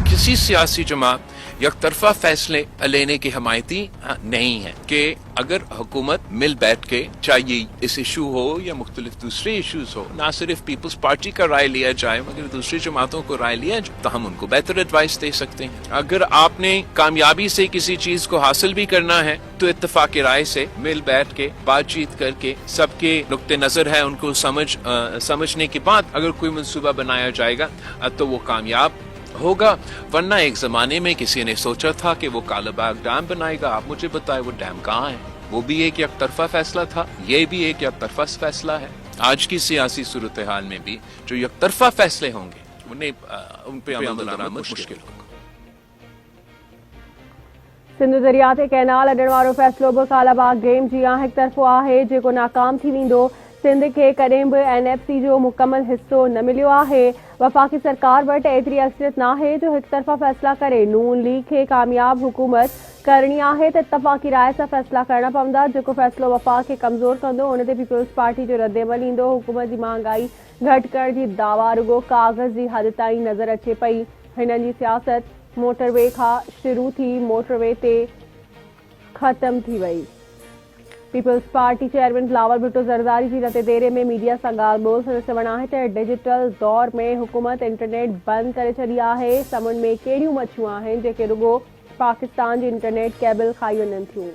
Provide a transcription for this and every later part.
किसी सियासी जमात यकतरफा फैसले लेने की हमायती नहीं है कि अगर हुकूमत मिल बैठ के, चाहे इस इशू हो या मुख्तलिफ दूसरे इशूज हो, ना सिर्फ पीपल्स पार्टी का राय लिया जाए मगर दूसरी जमातों को राय लिया जाए तो हम उनको बेहतर एडवाइस दे सकते हैं। अगर आपने कामयाबी से किसी चीज को हासिल भी करना है तो इत्तेफाक राय से मिल बैठ के बातचीत करके सबके नुक्ते नजर है उनको समझने के बाद अगर कोई मंसूबा बनाया जाएगा तो वो कामयाब होगा। वरना एक जमाने में किसी ने सोचा था कि वो कालाबाग डैम बनाएगा, आप मुझे बताए वो डैम कहाँ है? वो भी एक यकतरफा फैसला था, ये भी एक यकतरफा फैसला है। आज की सियासी सूरत हाल में भी जो यकतरफा फैसले होंगे उन पे अमल दरामद मुश्किल होगा। सिंध दरिया ते कैनाल अॾण वारो फ़ैसिलो बि कालाबाग डैम जी एक तरफ़ो आहे जेको नाकाम थी वेंदो। सिंध के कॾहिं बि NFC जो मुकम्मल हिस्सो न मिलियो आहे। वफ़ाक़ी सरकार वटि एतिरी अक्सरियत नाहे जो हिक तरफ़ा फ़ैसला करे। नून लीग खे कामयाब हुकूमत करणी आहे त इत्तफ़ाक़ी राय सां फ़ैसला करणा पवंदा। जेको फ़ैसिलो वफ़ाक़ खे कमज़ोर कंदो उन ते पीपल्स पार्टी जो रद्दअमल ईंदो। हुकूमत जी महांगाई घटि करण जी दावा रुगो काग़ज़ जी हद ताईं नज़र अचे पई। हिननि जी सियासत मोटरवे खां शुरू थी मोटरवे ते ख़त्म थी वई। पीपल्स पार्टी चेयरमैन बिलावल भुट्टो ज़रदारी जी नतीदेरे में मीडिया सां ॻाल्हि ॿोल सां चवणु आहे त डिजिटल दौर में हुकूमत इंटरनेट बंदि करे छॾी आहे। समुंड में कहिड़ियूं मछियूं आहिनि जेके रुगो पाकिस्तान जी इंटरनेट केबल खाई वञनि थियूं।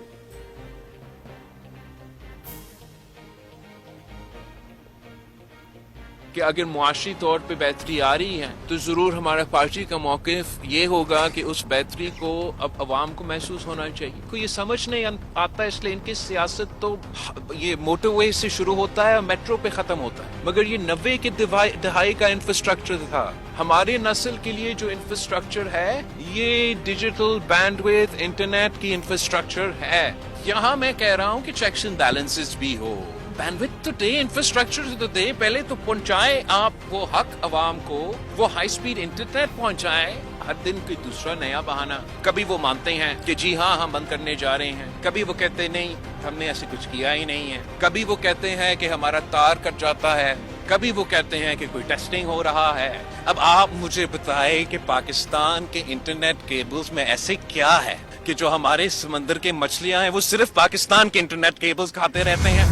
कि अगर मुआशी तौर पे बेहतरी आ रही है तो जरूर हमारा पार्टी का मौक़िफ़ ये होगा कि उस बेहतरी को अब अवाम को महसूस होना चाहिए। कोई ये समझ नहीं आता, इसलिए इनकी सियासत तो ये मोटरवे से शुरू होता है और मेट्रो पे खत्म होता है। मगर ये 90 की दहाई का इंफ्रास्ट्रक्चर था। हमारे नस्ल के लिए जो इंफ्रास्ट्रक्चर है ये डिजिटल बैंडविड्थ इंटरनेट की इंफ्रास्ट्रक्चर है। यहाँ मैं कह रहा हूँ कि चेक्स एंड बैलेंसेस भी हो, बैंडविड्थ तो दे, इंफ्रास्ट्रक्चर तो दे, पहले तो पहुंचाए आप वो हक अवाम को, वो हाई स्पीड इंटरनेट पहुंचाए। हर दिन कोई दूसरा नया बहाना। कभी वो मानते हैं कि जी हाँ हम बंद करने जा रहे हैं, कभी वो कहते नहीं हमने ऐसे कुछ किया ही नहीं है, कभी वो कहते हैं कि हमारा तार कट जाता है, कभी वो कहते हैं कि कोई टेस्टिंग हो रहा है। अब आप मुझे बताएं कि पाकिस्तान के इंटरनेट केबल्स में ऐसे क्या है कि जो हमारे समंदर के मछलियां हैं वो सिर्फ पाकिस्तान के इंटरनेट केबल्स खाते रहते हैं।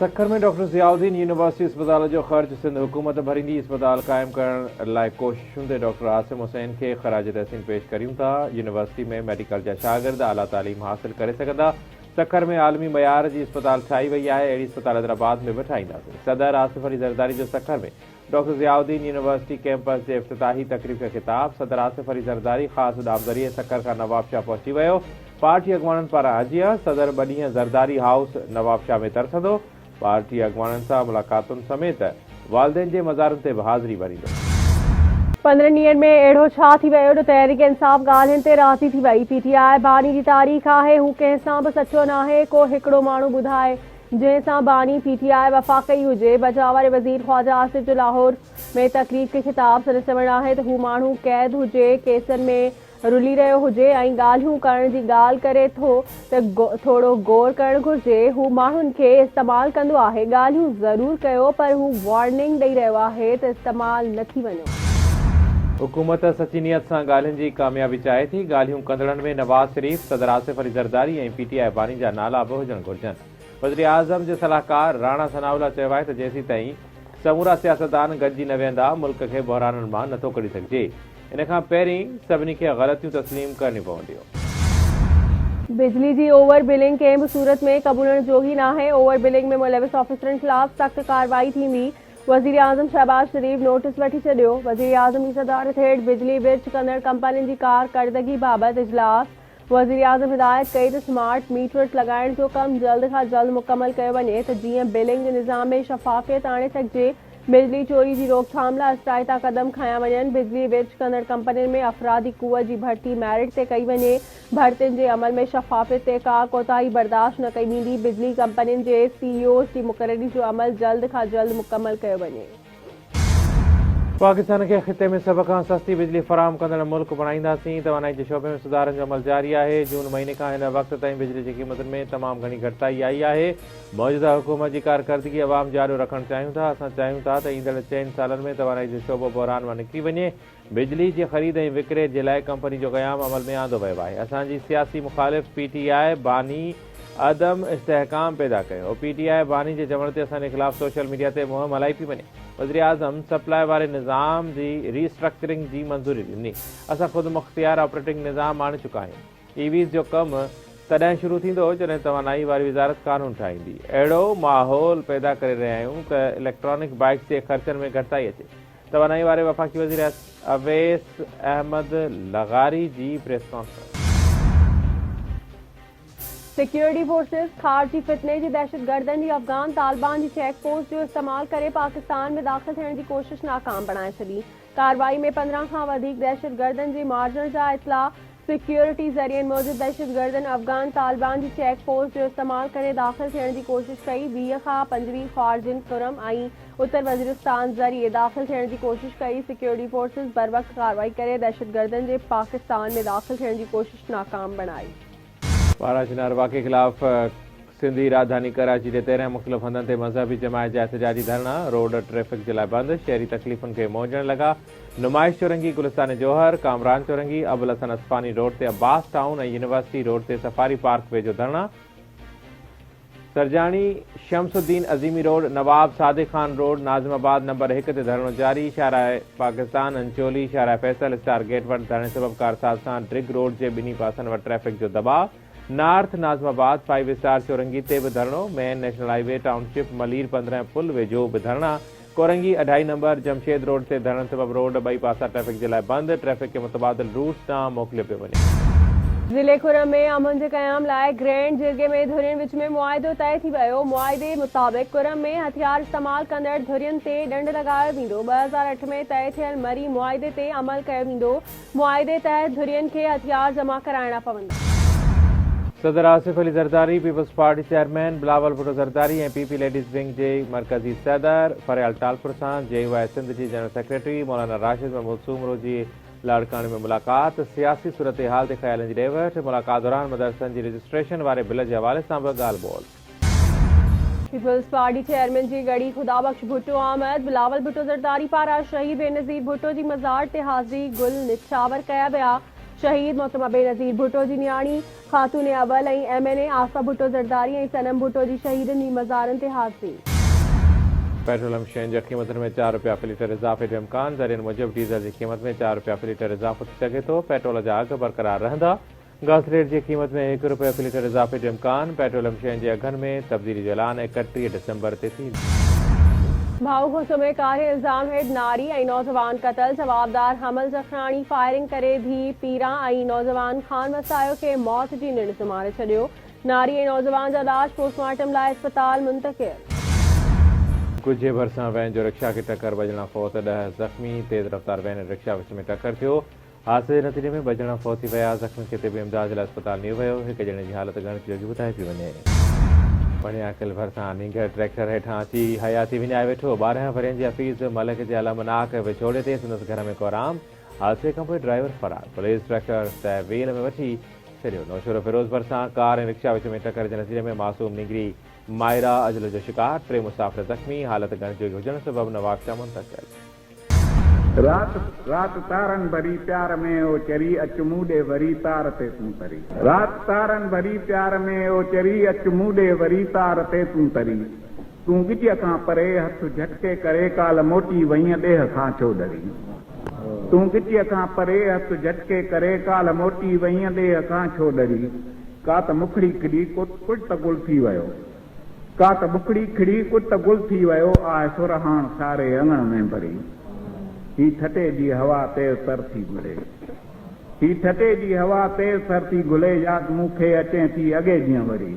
सखर में डॉक्टर ज़ियाउद्दीन यूनिवर्सिटी अस्पताल जो ख़र्च सिंध हुकूमत भरींदी। अस्पताल कायम करण लाइ कोशिशुनि ते डॉक्टर आसिम हुसैन के ख़राज तहसीन पेश करियूं था। यूनिवर्सिटी में मेडिकल जा शागिर्द आला तालीम हासिल करे सघंदा। सखर में आलमी मयार जी अस्पताल ठाही वई आहे, अहिड़ी अस्पताल हैदराबाद में बि ठाहींदासीं। सदर आसिफ अली ज़रदारी जो सखर में डॉक्टर ज़ियाउद्दीन यूनिवर्सिटी कैंपस जे इफ्तिताही तकरीब खे ख़िताब। सदर आसिफ अली ज़रदारी ख़ासि उॾाम ज़रिए सखर खां नवाबशाह पहुची वियो। पार्टी अॻवाननि पारां हजिया। सदर 2 ॾींहं ज़रदारी हाउस नवाबशाह में तरसंदो। पार्टी अॻवाननि सां मुलाक़ातुनि समेत वालदेन जे मज़ारनि ते बि हाज़िरी भरींदो। 15 ॾींहनि में अहिड़ो छा थी वियो जो तहरीक इंसाफ़ ॻाल्हियुनि ते राज़ी थी वई। PTI बानी जी तारीख़ आहे, हू कंहिंसां बि सचो नाहे। को हिकिड़ो माण्हू ॿुधाए जंहिंसां बानी PTI वफ़ा कई हुजे। बचाव वारे वज़ीर ख़्वाजा आसिफ जो लाहौर में तकरीर खे ख़िताब सां चवणु आहे त हू माण्हू क़ैद हुजे, केसनि में रुली रहियो हुजे ऐं ॻाल्हियूं करण जी ॻाल्हि करे थो त थोरो गौर करणु घुरिजे। हू माण्हुनि खे इस्तेमालु कंदो आहे। ॻाल्हियूं ज़रूरु कयो पर हू वार्निंग ॾेई रहियो आहे त इस्तेमालु न थी वञो। हुकूमत सची नियत सां ॻाल्हियुनि जी कामयाबी चाहे थी। ॻाल्हियूं कंदड़नि में नवाज़ शरीफ, सदर आसिफ अली ज़रदारी ऐं PTI बानी जा नाला बि हुजणु घुरिजनि। वज़ीर आज़म जे सलाहकार राणा सनाउल्ला चयो आहे त जेसीं ताईं समूरा सियासतदान गॾिजी न वेहंदा मुल्क खे बहराननि मां नथो कढी सघिजे। इन खां पहिरीं सभिनी खे ग़लतियूं तस्लीम करणी पवंदियूं। बिजली जी ओवर बिलिंग कंहिं बि सूरत में क़बूलण जोगी नाहे। ओवर बिलिंग में मुलविस ऑफिसरनि ख़िलाफ़ सख़्त कार्रवाई थींदी। वज़ीर आज़म शहबाज शरीफ नोटिस वठी छॾियो। वज़ीर आज़म जी सदारत हेठि बिजली विच कंदड़ कंपनियुनि जी कारकर्दगी बाबति इजलास। वज़ीर आज़म हिदायत कई त स्मार्ट मीटर्स लॻाइण जो कमु जल्द खां जल्द मुकमल कयो वञे त जीअं बिलिंग जे निज़ाम में शफ़ाफ़ियत आणे सघिजे। बिजली चोरी जी रोकथाम लाइ इस्ताइता क़दम खयां वञनि। बिजली विच कंदड़ कंपनियुनि में अफ़रादी क़ुव्वत जी भर्ती मेरिट ते कई वञे। भर्तियुनि जे अमल में शफ़ाफ़ियत ते का कोताही बर्दाश्त न कई वेंदी। बिजली कंपनियुनि जे CEOs जी मुक़ररी जो अमल जल्द खां जल्द मुकमल कयो वञे। पाकिस्तान के खिते में सब खां सस्ती बिजली फराहम कंदड़ मुल्क बणाईंदासीं। तवानाई जे शोबे में सुधारनि जो अमल जारी आहे। जून महीने खां हिन वक़्त ताईं बिजली जी क़ीमतुनि में तमामु घणी घटिताई आई आहे। मौजूदा हुकूमत जी कारकर्दगी अवाम जारी रखणु चाहियूं था। असां चाहियूं था त ईंदड़ 4 सालनि में तवानाई जो शोबो बहरान मां निकिरी वञे। बिजली जी ख़रीद ऐं विकिरे जे लाइ कंपनी जो क़याम अमल में आंदो वियो आहे। असांजी सियासी मुख़ालिफ़ PTI बानी अदम इस्तेहकाम पैदा कयो। PTI बानी जे चवण ते असांजे ख़िलाफ़ सोशल मीडिया ते मुहिम हलाई पई वञे। वज़ीर आज़म सप्लाई वारे निज़ाम जी रीस्ट्रक्चरिंग जी मंज़ूरी ॾिनी। असां ख़ुदि मुख़्तियार ऑपरेटिंग निज़ाम आणे चुका आहियूं। EVs जो कमु तॾहिं शुरू थींदो जॾहिं तवानाई वारी वज़ारत कानून ठाहींदी। अहिड़ो माहौल पैदा करे रहिया आहियूं त इलेक्ट्रॉनिक बाइक्स जे ख़र्चनि में घटिताई अचे। तवानाई वारे वफ़ाक़ी वज़ीर अवैस अहमद लगारी जी प्रेस कॉन्फ्रेंस। सिक्योरिटी फोर्सेस खारजी फितने जी दहशतगर्दनि जी अफ़गान तालिबान जी चेक पोस्ट जो इस्तेमाल करे पाकिस्तान में दाख़िल थियण जी कोशिश नाकाम बणाए छॾी। कार्रवाई में 15 खां वधीक दहशतगर्दनि जे मारिजण जा इतला। सिक्योरिटी ज़रिए मौजूद दहशतगर्दनि अफ़गान तालिबान जी चेक पोस्ट जो इस्तेमाल करे दाख़िल थियण जी कोशिश कई। 20 खां 25 ख़ारजिन कुरम ऐं उत्तर वज़ीरिस्तान ज़रिए दाख़िल थियण जी कोशिश कई। सिक्योरिटी फोर्सेस बर वक़्त कार्रवाई करे दहशतगर्दनि जे पाकिस्तान में दाख़िल थियण जी कोशिश नाकाम बणाई। पाराचीनार वाक़े ख़िलाफ़ सिंधी राजधानी कराची जे 13 मुख़्तलिफ़ हंधनि ते मज़हबी जमायत जा एहतजाजी धरना। रोड ट्रैफ़िक जे लाइ बंदि। शहरी तकलीफ़ुनि खे मोड़ण लॻा। नुमाइश चौरंगी गुलिस्तान जौहर कामरान चौरंगी अबुल हसन अस्फानी रोड ते अब्बास टाउन ऐं यूनिवर्सिटी रोड ते सफ़ारी पार्क वेझो धरना। सरजाणी शमसुद्दीन अज़ीमी रोड नवाब सादिक खान रोड नाज़िमाबाद नंबर 1 ते धरणो जारी। शाहराह पाकिस्तान अंचोली शाहराह फैसल स्टार गेट वटि धरणे सबब कारसाज सां ड्रिग रोड जे ॿिन्ही पासनि वटि ट्रैफ़िक जो दबाव। नॉर्थ नाज़िमाबाद 5 स्टार चौरंगी ते बि धरणो। Main national highway township Malir 15 पुल वेझो बि धरणा। कोरंगी 2.5 नंबर जमशेद रोड ते धरण सबब रोड ॿई पासा ट्रैफ़िक जे लाइ बंदि। ट्रैफ़िक खे मुतबादिल रूट्स ॾांहुं मोकिलियो पियो वञे। ज़िले खुरम में अमन जे क़याम लाइ ग्रैंड जिरगे में धुरियुनि विच में मुआहिदो तइ थी वियो। मुआहिदे मुताबिक़ खुरम में हथियार इस्तेमाल कंदड़ धुरियुनि ते ॾंड लॻायो वेंदो। 2008 में तइ थियल मरी मुआहिदे ते अमल कयो वेंदो। मुआहिदे तहत धुरियुनि खे हथियार जमा कराइणा पवंदा। सदर Asif Ali Zardari people's party chairman Bilawal Bhutto Zardari ऐं PP लेडीज़ विंग जे मरकज़ी सदर फरियाल टालपुर सां JY सिंध जी जनरल सेक्रेटरी मौलाना राशिद महमूद सूमरो जी लाड़काणे में मुलाक़ात। सियासी सूरत हाल ते ख़्यालनि जी ॾेवट। मुलाक़ात दौरान मदरसनि जी रजिस्ट्रेशन वारे बिल जे हवाले सां बि ॻाल्हि ॿोल। पीपल्स पार्टी चेयरमैन जी गड़ी खुदाबख्श भुट्टो आमद। बिलावल भुट्टो ज़रदारी पारां शहीद बेनज़ीर भुट्टो जी मज़ार ते हाज़री गुल निछावर कया विया। शहीद मोहतरमा बेनज़ीर भुट्टो जी न्याणी ख़ातून अवल ऐं MNA आसा भुट्टो ज़रदारी ऐं सनम भुट्टो जी शहीदनि जी मज़ारनि ते हाज़री। पेट्रोलियम शयुनि जी क़ीमतुनि में 4 रुपया फ़ी लीटर इज़ाफ़े जो इम्कान। ज़रियनि मूजिबि डीज़ल जी क़ीमत में 4 रुपया फ़ी लीटर इज़ाफ़ो थी सघे थो। पेट्रोल जा अघ बरक़रार रहंदा। गैस रेट जी क़ीमत में 1 रुपया फ़ी लीटर इज़ाफ़े जो इम्कान। पेट्रोलियम शयुनि जे अघनि में तब्दीली जो ऐलान 31 डिसंबर ते थींदो। भाऊ खोसो में कारे इल्ज़ाम हेठि नारी ऐं नौजवान क़तल। जवाबदार हमल जखराणी फायरिंग करे धी पीरा ऐं नौजवान खान वसायो खे मौत जी निंड सुम्हारे छॾियो। नारी ऐं नौजवान जा लाश पोस्टमार्टम लाइ अस्पताल मुंतक़िल। कुझु भरिसां वैन जो रिक्शा खे टक्कर बजणा फौत। 10 ज़ख़्मी। तेज़ रफ़्तार वैन रिक्शा विच में टक्कर थियो। हादसे जे नतीजे में बजणा फौत थी विया। ज़ख़्मी खे तिबी इमदाद लाइ अस्पताल नियो वियो। हिक ॼणे जी हालत गणित जोगी ॿुधाए पई वञे। पणियाकल भरिसां नींगर ट्रैक्टर हेठां अची हयाती विञाए वेठो। 12 वरियनि जी हफ़ीज़ मलिक जे अलमनाक विछोड़े ते संदसि घर में कोराम। हादसे खां पोइ ड्राइवर फरार। पुलिस ट्रैक्टर तहवील में वठी छॾियो। नौशरो फिरोज़ भरिसां कार ऐं रिक्शा विच में टक्कर जे नतीजे में मासूम निगरी मायरा अजल जो शिकार। 3 मुसाफ़िर ज़ख़्मी। हालत गणित जोगी हुजण सबबि नवाबशा मुंतक़िल। रात रात तारन भरी प्यार में ओ चरी अच मूडे वरी तार ते तूं तरी। रात तारन भरी प्यार में ओ चरी अच मूडे वरी तार ते तूं तरी। तूं गिज खां परे हथ झटके करे काल मोटी वहीं देह खां छो डरी। तूं गिज खां परे हथ झटके करे काल मोटी वहीं देह खां छो डरी। का त मुखड़ी खिड़ी कुट त गुल थी वियो। का त मुखड़ी खिड़ी कुट त गुल थी वियो। आए सुरहाण सारे अंगण में भरी। ही ठटे जी हवा तेज़ सर थी घुले। ही ठटे जी हवा तेज़ सर थी घुले। यादि मूंखे अचे थी अॻे जीअं वरी।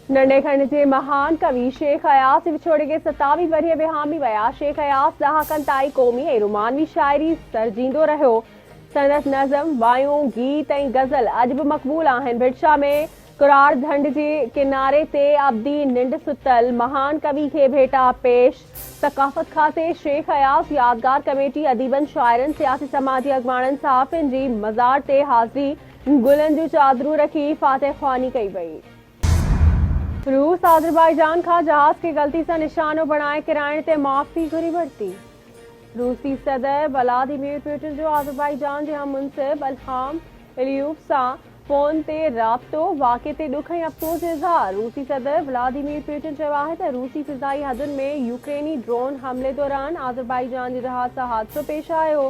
नंढे खंड जे महान कवि शेख अयास विछोड़े के 27 वरीह विहामी विया। शेख अयास ॾहाकनि ताईं क़ौमी ऐं रुमानवी शाइरी सरजींदो रहियो। संदसि नज़म वायूं गीत ऐं गज़ल अॼु बि मक़बूल आहिनि। भिटशा में करार ढंढ जे किनारे ते अब्दी निंड सुतल महान कवि खे भेटा पेश। सकाफत खाते शेख अयास यादगार कमेटी अदीबन शाइरन सियासी समाजी अगवाणन सहाफ़िन जी मज़ार ते हाज़री गुलन जूं चादरूं रखी फातह ख़्वानी कई वई। रूस आज़रबाईजान खां जहाज़ खे ग़लती सां निशानो बणाए किराइण ते माफ़ी घुरी वरिती। रूसी सदर व्लादिमीर पुतिन जो आज़रबाईजान जे हम मुंसिब इल्हाम अलीयव सां फोन ते राब्तो वाक़े ते ॾुख ऐं अफ़सोस जो इज़हार। रूसी सदर व्लादिमीर पुतिन चयो आहे त रूसी फ़िज़ाई हदुनि में यूक्रेनी ड्रोन हमले दौरान आज़रबाईजान जे जहाज़ सां हादसो पेश आयो,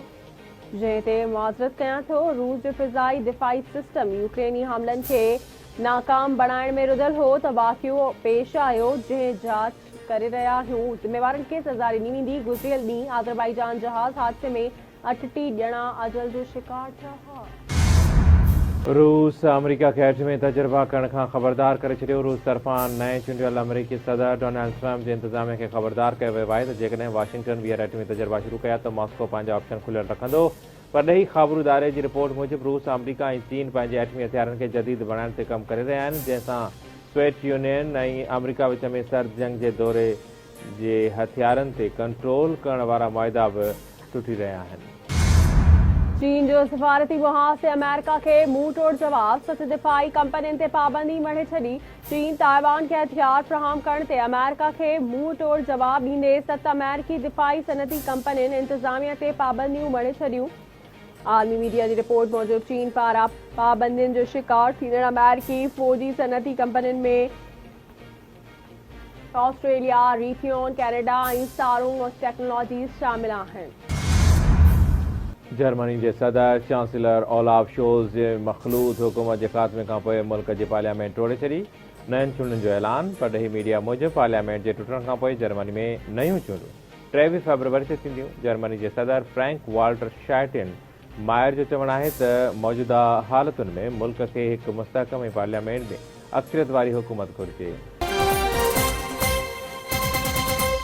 जंहिं ते मुआज़रत कयां थो। रूस जो फ़िज़ाई दिफ़ाई सिस्टम यूक्रेनी हमलनि खे नाकाम बणाइण में रुधल हो त वाक़ियो पेश आयो, जंहिं जांच करे रहिया आहियूं। ज़िम्मेवारनि खे सज़ा ॾिनी वेंदी। गुज़िरियल ॾींहुं आज़रबाईजान जहाज़ हादसे में 38 ॼणा अजल जो शिकार थिया हुआ। रूस अमेरिका खे हेठ में तजुर्बा करण खां ख़बरदार करे छॾियो। रूस तरफ़ां नए चूंडियल अमेरिकी सदर डोनाल्ड ट्रंप जे इंतज़ामिया खे ख़बरदार कयो वियो आहे त जेकॾहिं वाशिंगटन ॿीहर एटमी तजुर्बा शुरू कया त मॉस्को पंहिंजा ऑप्शन खुलियल रखंदो। पर ॾही ख़ाबरू इदारे जी रिपोर्ट मूजिबि रूस अमेरिका ऐं चीन पंहिंजे एटमी हथियारनि खे जदीद बणाइण ते कमु करे रहिया आहिनि, जंहिंसां सोवियत यूनियन ऐं अमेरिका विच में सर्द जंग जे दौरे जे हथियारनि ते कंट्रोल करण वारा मुआहिदा बि टुटी रहिया आहिनि। चीन जो सफ़ारती मुहाज़ से अमेरिका के मुंह तोड़ जवाब। 7 दिफ़ाई कंपनियुनि ते पाबंदी मढ़े छॾी। चीन ताइवान खे हथियार फ़राहम करण ते अमेरिका खे मुंह तोड़ जवाब ॾींदे 7 अमेरिकी दिफ़ाई सनती कंपनियुनि इंतज़ामिया ते पाबंदियूं मढ़े छॾियूं। आलमी मीडिया जी रिपोर्ट मूजिबि चीन पारां पाबंदियुनि जो शिकार थींदड़ अमेरिकी फ़ौजी सनती कंपनियुनि में ऑस्ट्रेलिया, रीथियोन, कैनेडा ऐं सारोंग टेक्नोलॉजीज़ शामिल आहिनि। जर्मनी जे सदर चांसलर ओलाफ शोल्ज़ जे मखलूत हुकूमत जे ख़ात्मे खां पोइ मुल्क जी पार्लियामेंट टोड़े छॾी। नयनि चूंडुनि जो ऐलान। पर ॾही मीडिया मूजिबि पार्लियामेंट जे टुटण खां पोइ जर्मनी में नयूं चूंडूं 23 फरवरी ते थींदियूं। जर्मनी जे सदर फ्रैंक वाल्टर शाइटेन मायर जो चवणु आहे त मौजूदा हालतुनि में मुल्क खे हिकु मुस्तहकम ऐं पार्लियामेंट में अक्सरियत वारी हुकूमत घुरिजे।